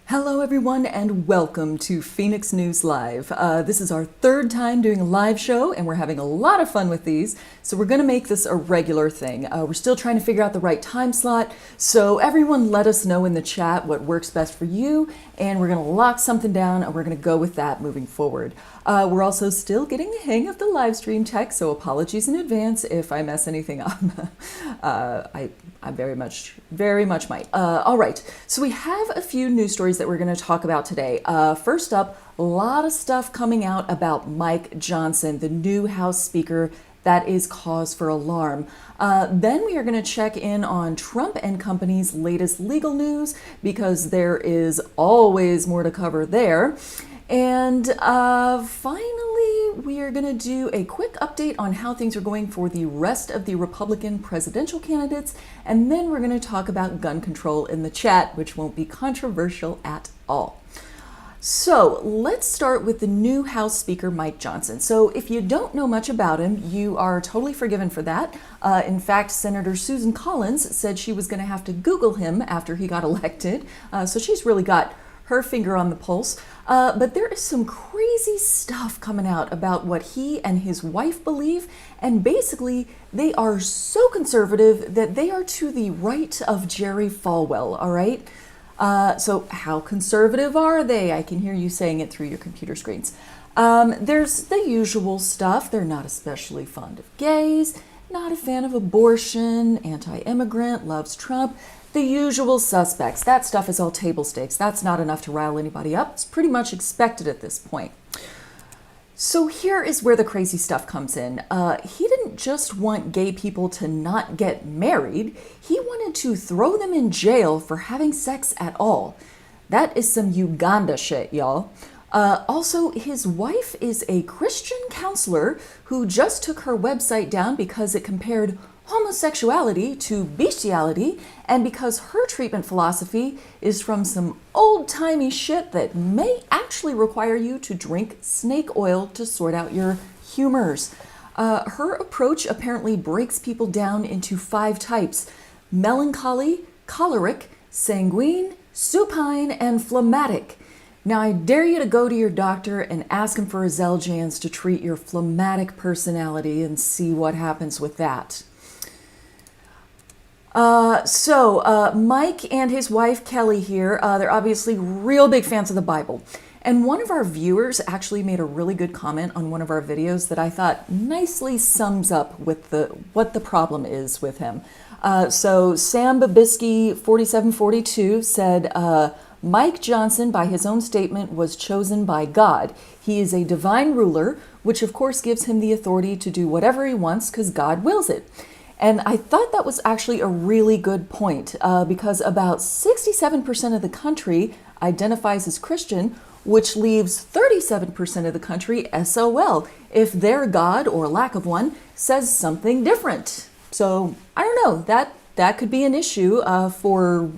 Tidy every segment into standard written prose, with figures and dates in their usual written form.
Hello everyone and welcome to Phoenix News Live. This is our third time doing a live show and we're having a lot of fun with these. So we're going to make this a regular thing. We're still trying to figure out the right time slot. So everyone let us know in the chat what works best for you and we're going to lock something down and we're going to go with that moving forward. We're also still getting the hang of the live stream tech, so apologies in advance if I mess anything up. I very much might. All right, so we have a few news stories that we're going to talk about today. First up, a lot of stuff coming out about Mike Johnson, the new House Speaker. That is cause for alarm. Then we are going to check in on Trump and company's latest legal news because there is always more to cover there. And finally, we are going to do a quick update on how things are going for the rest of the Republican presidential candidates. And then we're going to talk about gun control in the chat, which won't be controversial at all. So let's start with the new House Speaker, Mike Johnson. So if you don't know much about him, you are totally forgiven for that. In fact, Senator Susan Collins said she was going to have to Google him after he got elected. So she's really got her finger on the pulse. But there is some crazy stuff coming out about what he and his wife believe. And basically, they are so conservative that they are to the right of Jerry Falwell, all right? So how conservative are they? I can hear you saying it through your computer screens. There's the usual stuff. They're not especially fond of gays, not a fan of abortion, anti-immigrant, loves Trump. The usual suspects. That stuff is all table stakes. That's not enough to rile anybody up. It's pretty much expected at this point. So here is where the crazy stuff comes in. He didn't just want gay people to not get married. He wanted to throw them in jail for having sex at all. That is some Uganda shit, y'all. Also, his wife is a Christian counselor who just took her website down because it compared homosexuality to bestiality, and because her treatment philosophy is from some old-timey shit that may actually require you to drink snake oil to sort out your humors. Her approach apparently breaks people down into 5 types: melancholy, choleric, sanguine, supine, and phlegmatic. Now, I dare you to go to your doctor and ask him for a Xeljanz to treat your phlegmatic personality and see what happens with that. Mike and his wife Kelly here, they're obviously real big fans of the Bible. And one of our viewers actually made a really good comment on one of our videos that I thought nicely sums up with what the problem is with him. So Sam Babisky 4742 said, Mike Johnson, by his own statement, was chosen by God. He is a divine ruler, which of course gives him the authority to do whatever he wants because God wills it. And I thought that was actually a really good point because about 67% of the country identifies as Christian, which leaves 37% of the country SOL if their God, or lack of one, says something different. So I don't know, that could be an issue for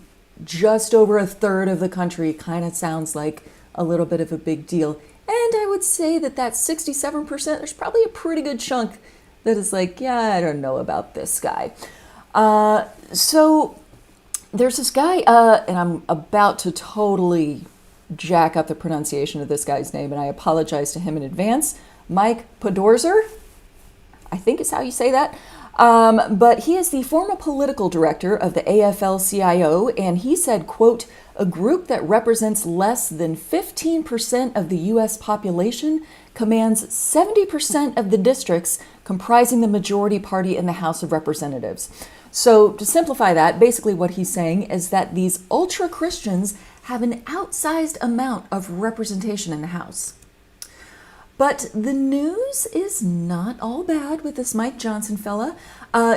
just over a third of the country. Kind of sounds like a little bit of a big deal. And I would say that 67%, there's probably a pretty good chunk that is like, yeah, I don't know about this guy. So there's this guy, and I'm about to totally jack up the pronunciation of this guy's name, and I apologize to him in advance. Mike Podorzer, I think is how you say that. But he is the former political director of the AFL-CIO, and he said, quote, a group that represents less than 15% of the U.S. population commands 70% of the districts comprising the majority party in the House of Representatives. So to simplify that, basically what he's saying is that these ultra-Christians have an outsized amount of representation in the House. But the news is not all bad with this Mike Johnson fella.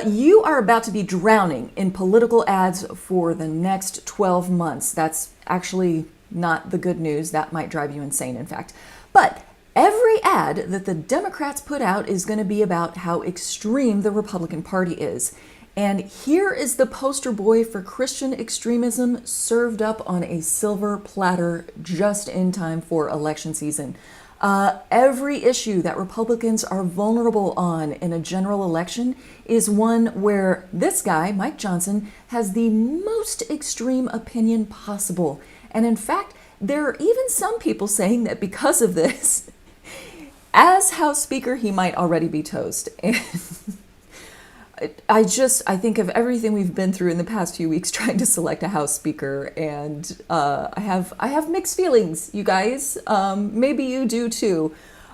You are about to be drowning in political ads for the next 12 months. That's actually not the good news. That might drive you insane, in fact. But every ad that the Democrats put out is going to be about how extreme the Republican Party is. And here is the poster boy for Christian extremism served up on a silver platter just in time for election season. Every issue that Republicans are vulnerable on in a general election is one where this guy, Mike Johnson, has the most extreme opinion possible. And in fact, there are even some people saying that because of this, as House Speaker, he might already be toast. And I think of everything we've been through in the past few weeks trying to select a House Speaker, and I have mixed feelings, you guys. Maybe you do too.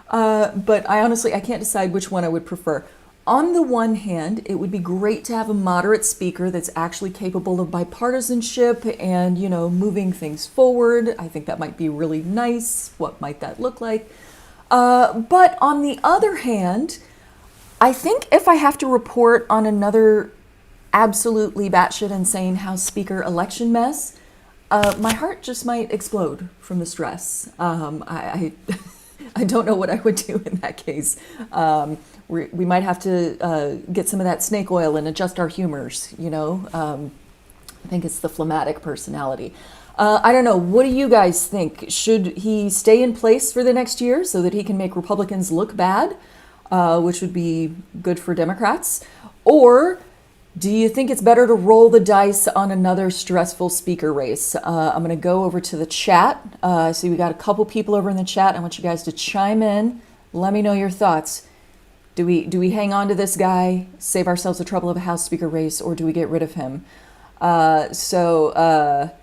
But I can't decide which one I would prefer. On the one hand, it would be great to have a moderate speaker that's actually capable of bipartisanship and, moving things forward. I think that might be really nice. What might that look like? But on the other hand, I think if I have to report on another absolutely batshit insane House Speaker election mess, my heart just might explode from the stress. I don't know what I would do in that case. We might have to get some of that snake oil and adjust our humors, I think it's the phlegmatic personality. I don't know. What do you guys think? Should he stay in place for the next year so that he can make Republicans look bad, which would be good for Democrats? Or do you think it's better to roll the dice on another stressful speaker race? I'm going to go over to the chat. See, we got a couple people over in the chat. I want you guys to chime in. Let me know your thoughts. Do we hang on to this guy, save ourselves the trouble of a House Speaker race, or do we get rid of him? Mibbit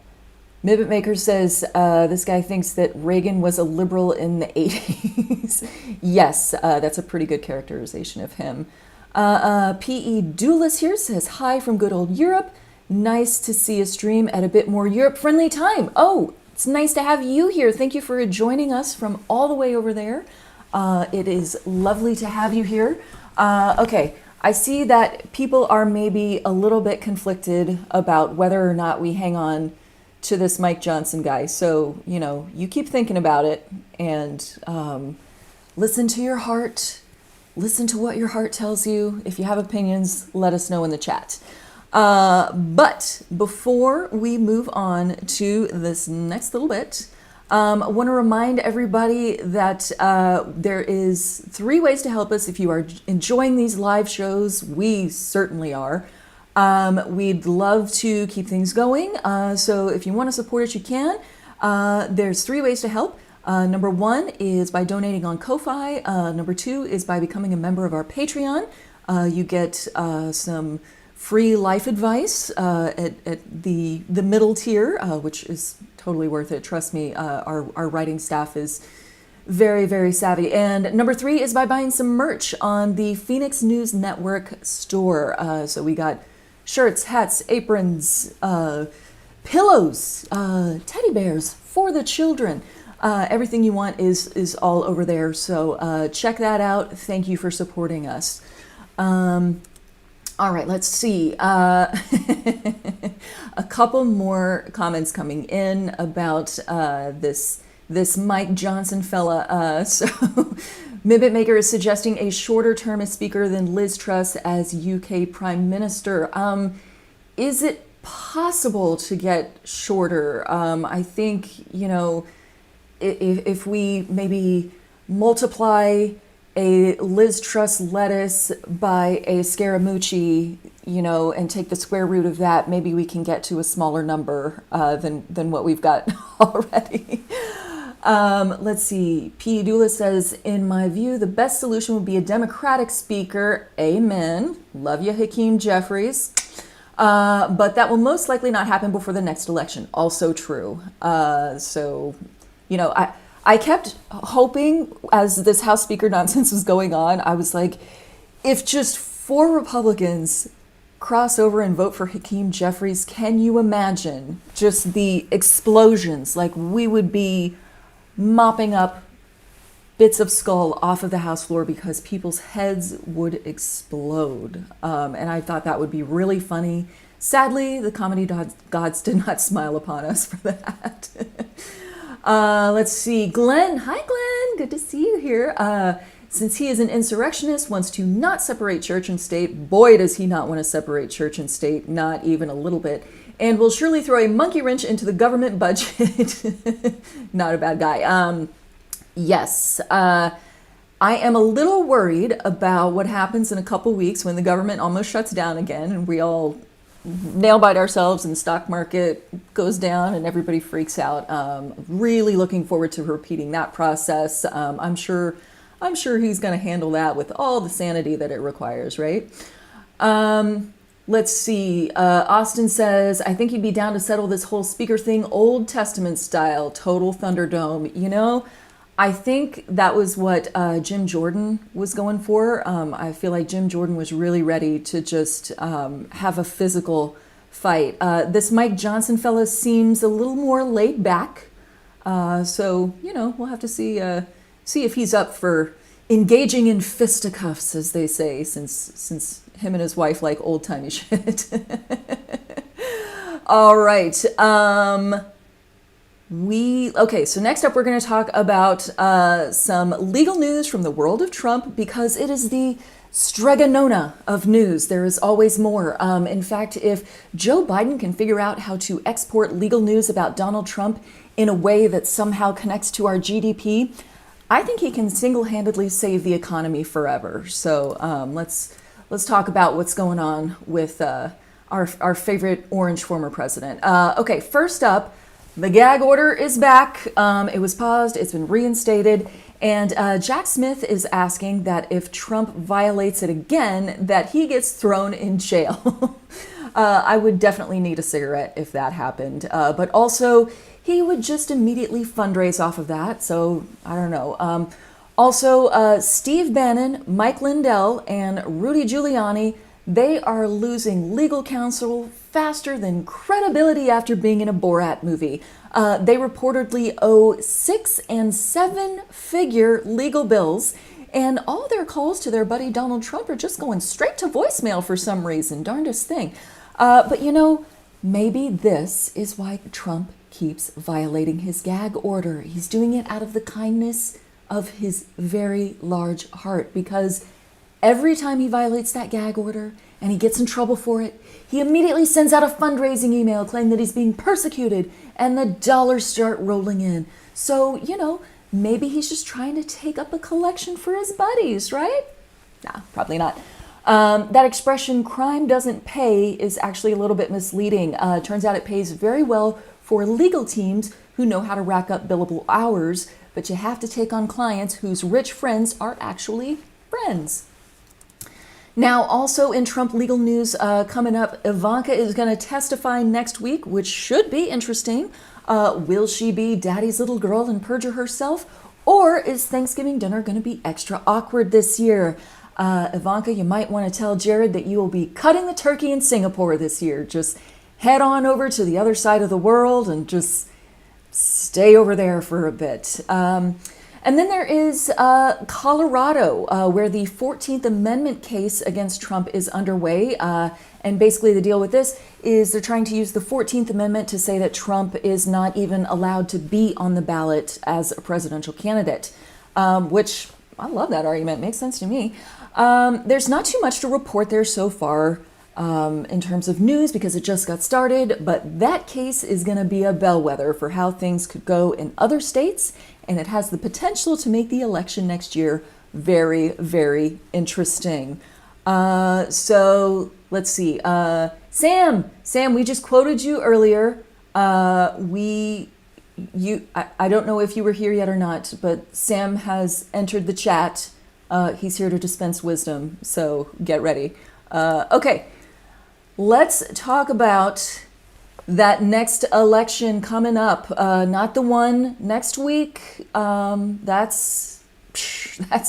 Maker says this guy thinks that Reagan was a liberal in the 80s. Yes, that's a pretty good characterization of him. P.E. Doulis here says, hi from good old Europe. Nice to see a stream at a bit more Europe-friendly time. Oh, it's nice to have you here. Thank you for joining us from all the way over there. It is lovely to have you here. Okay, I see that people are maybe a little bit conflicted about whether or not we hang on to this Mike Johnson guy. So, you keep thinking about it and listen to your heart. Listen to what your heart tells you. If you have opinions, let us know in the chat. But before we move on to this next little bit, I want to remind everybody that there is 3 ways to help us if you are enjoying these live shows. We certainly are. We'd love to keep things going. So if you want to support us, you can. There's 3 ways to help. Number 1 is by donating on Ko-Fi. Number 2 is by becoming a member of our Patreon. You get some free life advice at the middle tier, which is totally worth it. Trust me, our writing staff is very, very savvy. And number 3 is by buying some merch on the Fenix News Network store. So we got shirts, hats, aprons, pillows, teddy bears for the children. Everything you want is all over there. So check that out. Thank you for supporting us. All right, let's see. A couple more comments coming in about this Mike Johnson fella. So Mibbit Maker is suggesting a shorter term as Speaker than Liz Truss as UK Prime Minister. Is it possible to get shorter? I think, if we maybe multiply a Liz Truss lettuce by a Scaramucci, and take the square root of that, maybe we can get to a smaller number than what we've got already. Let's see. P. Dula says, in my view, the best solution would be a Democratic speaker. Amen. Love you, Hakeem Jeffries. But that will most likely not happen before the next election. Also true. I kept hoping as this House Speaker nonsense was going on, I was like, if just 4 Republicans cross over and vote for Hakeem Jeffries, can you imagine just the explosions? Like, we would be mopping up bits of skull off of the House floor because people's heads would explode. And I thought that would be really funny. Sadly, the comedy gods did not smile upon us for that. Let's see. Glenn. Hi, Glenn. Good to see you here. Since he is an insurrectionist, wants to not separate church and state. Boy, does he not want to separate church and state, not even a little bit. And will surely throw a monkey wrench into the government budget. Not a bad guy. Yes. I am a little worried about what happens in a couple weeks when the government almost shuts down again and we all nail bite ourselves and the stock market goes down and everybody freaks out. Really looking forward to repeating that process. I'm sure he's going to handle that with all the sanity that it requires, right? Let's see. Austin says, I think he'd be down to settle this whole speaker thing Old Testament style, total Thunderdome. You know, I think that was what Jim Jordan was going for. I feel like Jim Jordan was really ready to just have a physical fight. This Mike Johnson fella seems a little more laid back. So, you know, we'll have to see if he's up for engaging in fisticuffs, as they say, since him and his wife like old-timey shit. All right. Okay, so next up we're going to talk about some legal news from the world of Trump, because it is the stregonona of news. There is always more. In fact, if Joe Biden can figure out how to export legal news about Donald Trump in a way that somehow connects to our GDP, I think he can single-handedly save the economy forever. So let's talk about what's going on with our favorite orange former president. Okay, first up, the gag order is back. It was paused. It's been reinstated. And Jack Smith is asking that if Trump violates it again, that he gets thrown in jail. I would definitely need a cigarette if that happened. But also, he would just immediately fundraise off of that. So, I don't know. Also, Steve Bannon, Mike Lindell, and Rudy Giuliani, they are losing legal counsel faster than credibility after being in a Borat movie. They reportedly owe 6- and 7-figure legal bills, and all their calls to their buddy Donald Trump are just going straight to voicemail for some reason. Darndest thing. But you know, maybe this is why Trump keeps violating his gag order. He's doing it out of the kindness of his very large heart, because every time he violates that gag order and he gets in trouble for it, he immediately sends out a fundraising email claiming that he's being persecuted, and the dollars start rolling in. So, you know, maybe he's just trying to take up a collection for his buddies, right? Nah, probably not. That expression, crime doesn't pay, is actually a little bit misleading. Turns out it pays very well for legal teams who know how to rack up billable hours, but you have to take on clients whose rich friends are actually friends. Now, also in Trump legal news coming up, Ivanka is going to testify next week, which should be interesting. Will she be daddy's little girl and perjure herself? Or is Thanksgiving dinner going to be extra awkward this year? Ivanka, you might want to tell Jared that you will be cutting the turkey in Singapore this year. Just head on over to the other side of the world and just stay over there for a bit. And then there is Colorado, where the 14th Amendment case against Trump is underway. And basically the deal with this is they're trying to use the 14th Amendment to say that Trump is not even allowed to be on the ballot as a presidential candidate, which I love that argument. Makes sense to me. There's not too much to report there so far in terms of news because it just got started, but that case is going to be a bellwether for how things could go in other states, and it has the potential to make the election next year very, very interesting. So let's see. Sam, we just quoted you earlier. I don't know if you were here yet or not, but Sam has entered the chat. He's here to dispense wisdom, so get ready. Okay, let's talk about that next election coming up. Not the one next week. That's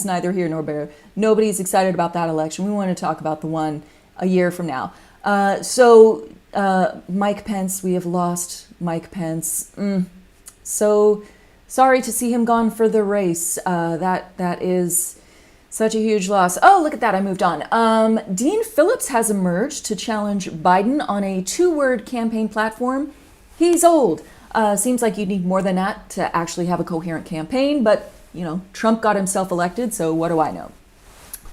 neither here nor there. Nobody's excited about that election. We want to talk about the one a year from now. So Mike Pence, we have lost Mike Pence. So sorry to see him gone for the race. That is such a huge loss. Oh, look at that. I moved on. Dean Phillips has emerged to challenge Biden on a 2-word campaign platform. He's old. Seems like you need more than that to actually have a coherent campaign, but, you know, Trump got himself elected, so what do I know?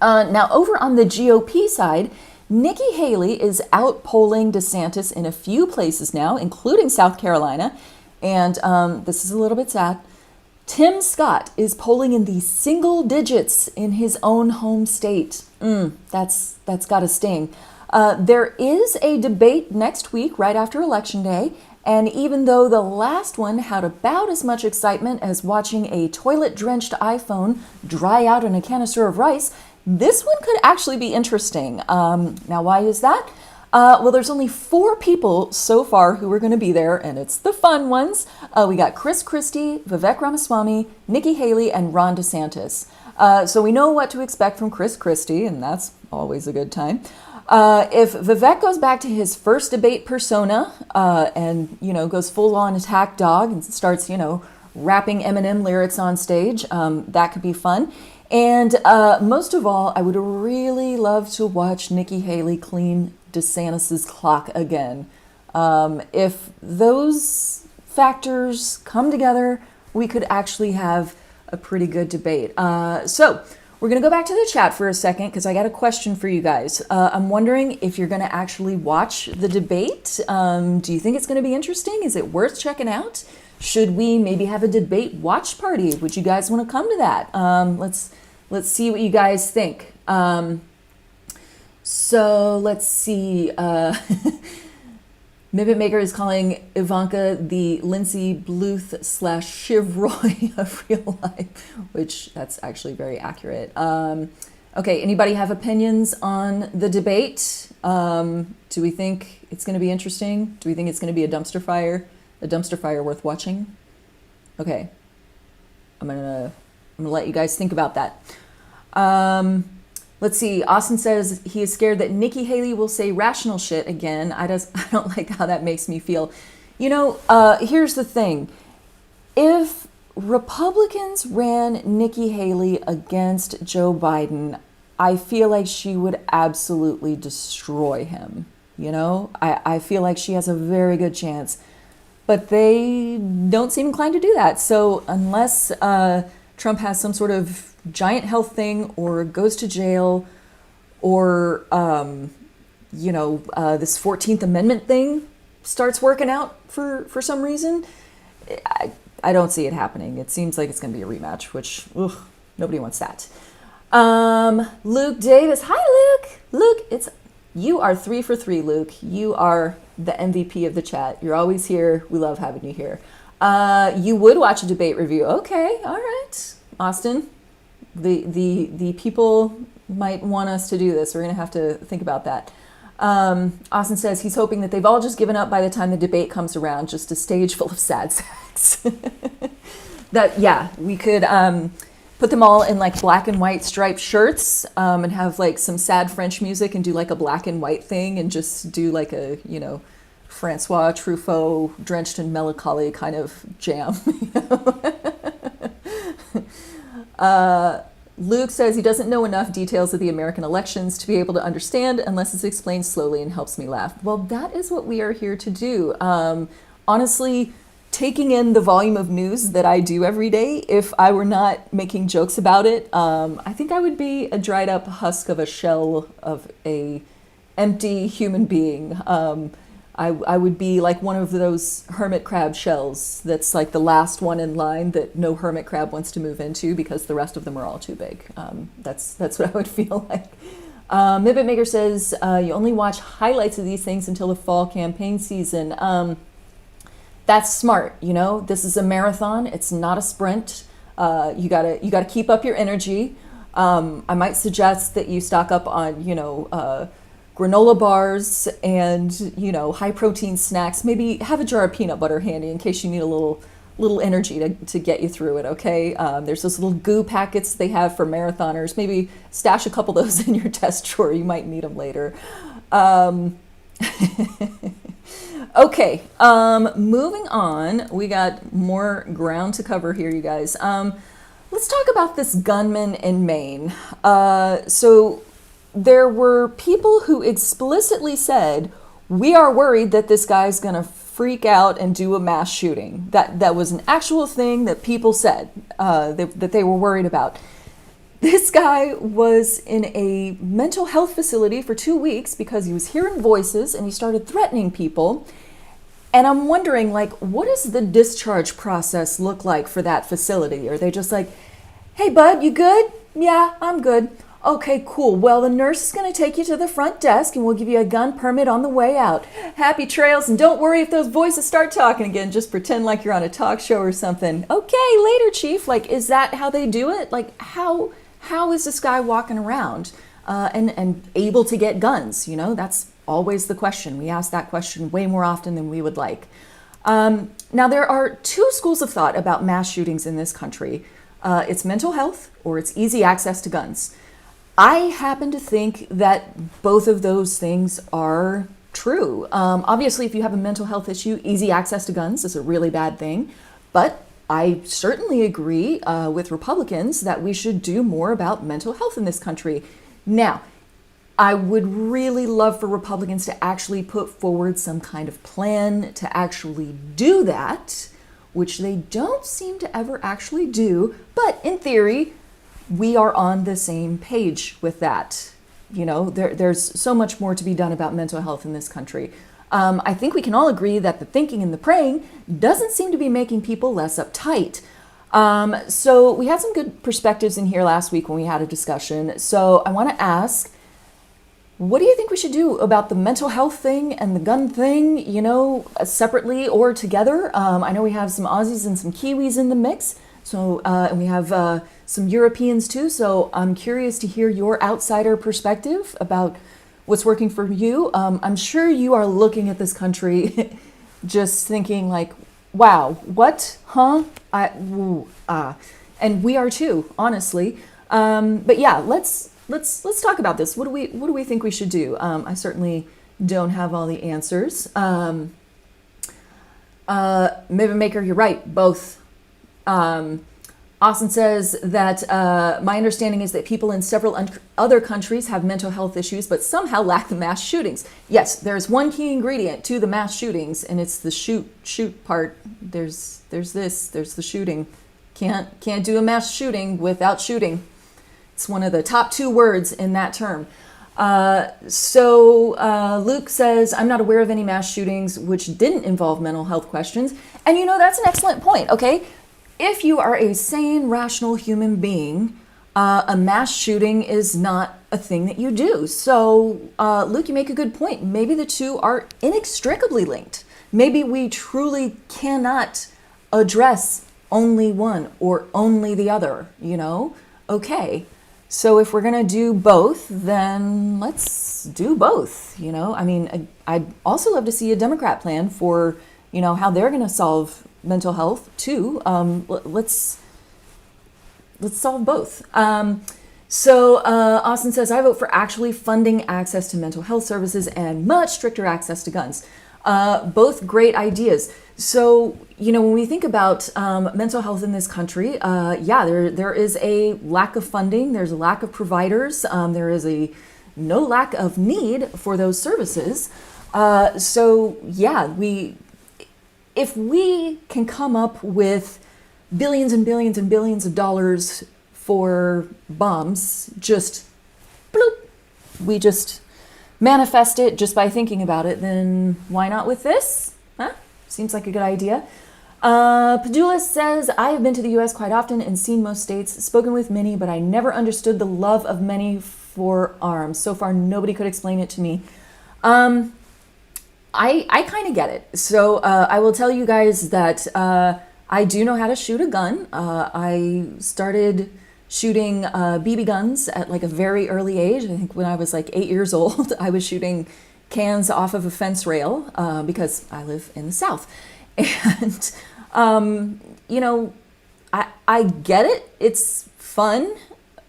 Now, over on the GOP side, Nikki Haley is out-polling DeSantis in a few places now, including South Carolina, and this is a little bit sad. Tim Scott is polling in the single digits in his own home state. That's got to sting. There is a debate next week, right after Election Day. And even though the last one had about as much excitement as watching a toilet-drenched iPhone dry out in a canister of rice, this one could actually be interesting. Now, why is that? Well, there's only 4 people so far who are going to be there, and it's the fun ones. We got Chris Christie, Vivek Ramaswamy, Nikki Haley, and Ron DeSantis. So we know what to expect from Chris Christie, and that's always a good time. If Vivek goes back to his first debate persona and, goes full-on attack dog and starts, rapping Eminem lyrics on stage, that could be fun. And most of all, I would really love to watch Nikki Haley clean DeSantis's clock again. If those factors come together, we could actually have a pretty good debate. So we're going to go back to the chat for a second because I got a question for you guys. I'm wondering if you're going to actually watch the debate. Do you think it's going to be interesting? Is it worth checking out? Should we maybe have a debate watch party? Would you guys want to come to that? Let's see what you guys think. So let's see. Mibit Maker is calling Ivanka the Lindsay Bluth / Shiv Roy of real life, which that's actually very accurate. Okay, anybody have opinions on the debate? Do we think it's going to be interesting? Do we think it's going to be a dumpster fire worth watching? Okay, I'm gonna let you guys think about that. Let's see. Austin says he is scared that Nikki Haley will say rational shit again. I don't like how that makes me feel. Here's the thing. If Republicans ran Nikki Haley against Joe Biden, I feel like she would absolutely destroy him. I feel like she has a very good chance. But they don't seem inclined to do that. So unless Trump has some sort of giant health thing or goes to jail or, this 14th Amendment thing starts working out for some reason, I don't see it happening. It seems like it's going to be a rematch, which nobody wants that. Luke Davis. Hi, Luke. Luke, you are 3 for 3, Luke. You are the MVP of the chat. You're always here. We love having you here. You would watch a debate review. Okay, all right. Austin, the people might want us to do this. We're going to have to think about that. Austin says he's hoping that they've all just given up by the time the debate comes around, just a stage full of sad sacks. We could put them all in like black and white striped shirts and have like some sad French music and do like a black and white thing and just do like a, Francois Truffaut drenched in melancholy kind of jam. Luke says he doesn't know enough details of the American elections to be able to understand unless it's explained slowly and helps me laugh. Well, that is what we are here to do. Honestly, taking in the volume of news that I do every day, if I were not making jokes about it, I think I would be a dried up husk of a shell of a empty human being. I would be like one of those hermit crab shells that's like the last one in line that no hermit crab wants to move into because the rest of them are all too big. That's what I would feel like. Mibit Maker says you only watch highlights of these things until the fall campaign season. That's smart. This is a marathon. It's not a sprint. You gotta keep up your energy. I might suggest that you stock up on granola bars and high protein snacks. Maybe have a jar of peanut butter handy in case you need a little energy to get you through it. Okay, there's those little goo packets they have for marathoners. Maybe stash a couple of those in your desk drawer. You might need them later. Okay, moving on. We got more ground to cover here, you guys. Let's talk about this gunman in Maine. So there were people who explicitly said, we are worried that this guy's going to freak out and do a mass shooting. That was an actual thing that people said that they were worried about. This guy was in a mental health facility for 2 weeks because he was hearing voices and he started threatening people. And I'm wondering, what does the discharge process look like for that facility? Are they just like, hey, bud, you good? Yeah, I'm good. Okay, cool. Well, the nurse is going to take you to the front desk and we'll give you a gun permit on the way out. Happy trails, and don't worry if those voices start talking again. Just pretend like you're on a talk show or something. Okay, later, Chief. Like, is that how they do it? Like, how is this guy walking around and able to get guns? You know, that's always the question. We ask that question way more often than we would like. Now, there are two schools of thought about mass shootings in this country. It's mental health or it's easy access to guns. I happen to think that both of those things are true. Obviously, if you have a mental health issue, easy access to guns is a really bad thing. But I certainly agree with Republicans that we should do more about mental health in this country. Now, I would really love for Republicans to actually put forward some kind of plan to actually do that, which they don't seem to ever actually do. But in theory, we are on the same page with that. You know, there's so much more to be done about mental health in this country. I think we can all agree that the thinking and the praying doesn't seem to be making people less uptight. So we had some good perspectives in here last week when we had a discussion. So I want to ask, what do you think we should do about the mental health thing and the gun thing, you know, separately or together? I know we have some Aussies and some Kiwis in the mix. So, and we have some Europeans too. So I'm curious to hear your outsider perspective about what's working for you. I'm sure you are looking at this country just thinking like, wow, what, huh? And we are too, honestly. But yeah, let's talk about this. What do we think we should do? I certainly don't have all the answers. Maybe Maker, you're right, both. Austin says that my understanding is that people in several other countries have mental health issues, but somehow lack the mass shootings. Yes, there's one key ingredient to the mass shootings, and it's the shoot part. There's the shooting. Can't do a mass shooting without shooting. It's one of the top two words in that term. Luke says, I'm not aware of any mass shootings which didn't involve mental health questions. And you know, that's an excellent point, okay? If you are a sane, rational human being, a mass shooting is not a thing that you do. So, Luke, you make a good point. Maybe the two are inextricably linked. Maybe we truly cannot address only one or only the other, you know? Okay. So if we're going to do both, then let's do both, you know? I mean, I'd also love to see a Democrat plan for, you know, how they're going to solve mental health too. Let's solve both. Austin says, I vote for actually funding access to mental health services and much stricter access to guns. Both great ideas. So, you know, when we think about mental health in this country, there is a lack of funding. There's a lack of providers. There is no lack of need for those services. If we can come up with billions and billions and billions of dollars for bombs, just bloop, we just manifest it just by thinking about it, then why not with this? Huh? Seems like a good idea. Padula says, I have been to the U.S. quite often and seen most states, spoken with many, but I never understood the love of many for arms. So far, nobody could explain it to me. I kind of get it. So I will tell you guys that I do know how to shoot a gun. I started shooting BB guns at like a very early age. I think when I was like 8 years old, I was shooting cans off of a fence rail because I live in the South. And, you know, I get it. It's fun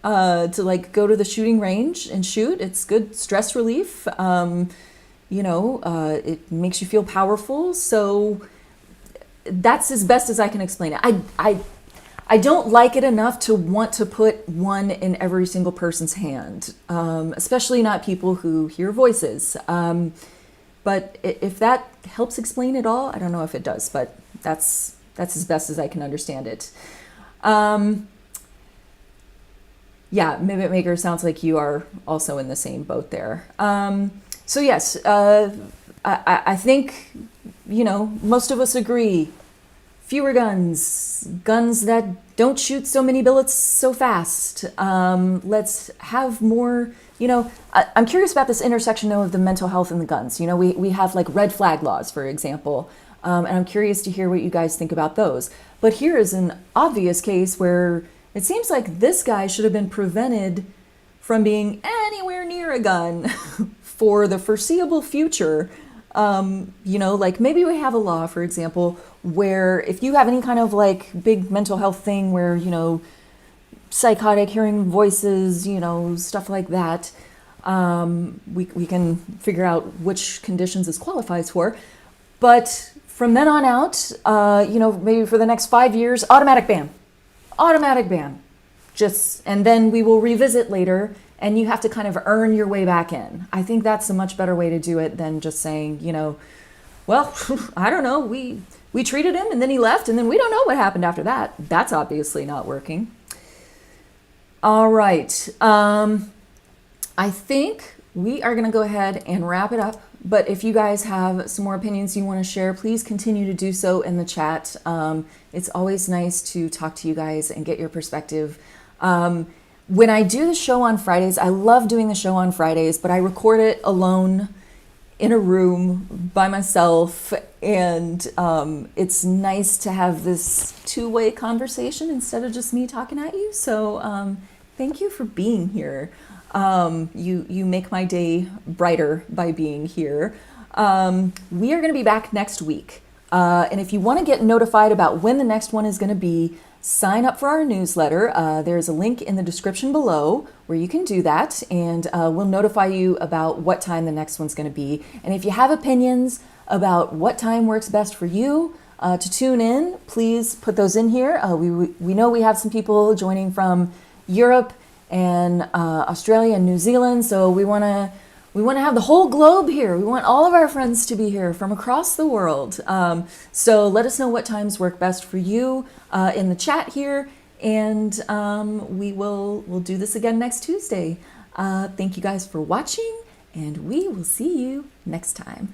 to like go to the shooting range and shoot. It's good stress relief. It makes you feel powerful. So that's as best as I can explain it. I don't like it enough to want to put one in every single person's hand, especially not people who hear voices. But if that helps explain it all, I don't know if it does, but that's as best as I can understand it. Mimic Maker, sounds like you are also in the same boat there. So yes, I think, you know, most of us agree fewer guns, guns that don't shoot so many bullets so fast. Let's have more, I'm curious about this intersection though of the mental health and the guns. We have like red flag laws, for example, and I'm curious to hear what you guys think about those. But here is an obvious case where it seems like this guy should have been prevented from being anywhere near a gun for the foreseeable future. Like maybe we have a law, for example, where if you have any kind of like big mental health thing where, psychotic, hearing voices, stuff like that, we can figure out which conditions this qualifies for. But from then on out, maybe for the next 5 years, automatic ban. And then we will revisit later, and you have to kind of earn your way back in. I think that's a much better way to do it than just saying, well, I don't know, we treated him and then he left and then we don't know what happened after that. That's obviously not working. All right. I think we are going to go ahead and wrap it up. But if you guys have some more opinions you want to share, please continue to do so in the chat. It's always nice to talk to you guys and get your perspective. When I do the show on Fridays, I love doing the show on Fridays, but I record it alone in a room by myself. And it's nice to have this two-way conversation instead of just me talking at you. So thank you for being here. You make my day brighter by being here. We are going to be back next week. And if you want to get notified about when the next one is going to be, sign up for our newsletter. There's a link in the description below where you can do that, and we'll notify you about what time the next one's going to be. And if you have opinions about what time works best for you to tune in, please put those in here. We know we have some people joining from Europe and Australia and New Zealand, so we want to have the whole globe here. We want all of our friends to be here from across the world. So let us know what times work best for you in the chat here, and we'll do this again next Tuesday. Thank you guys for watching, and we will see you next time.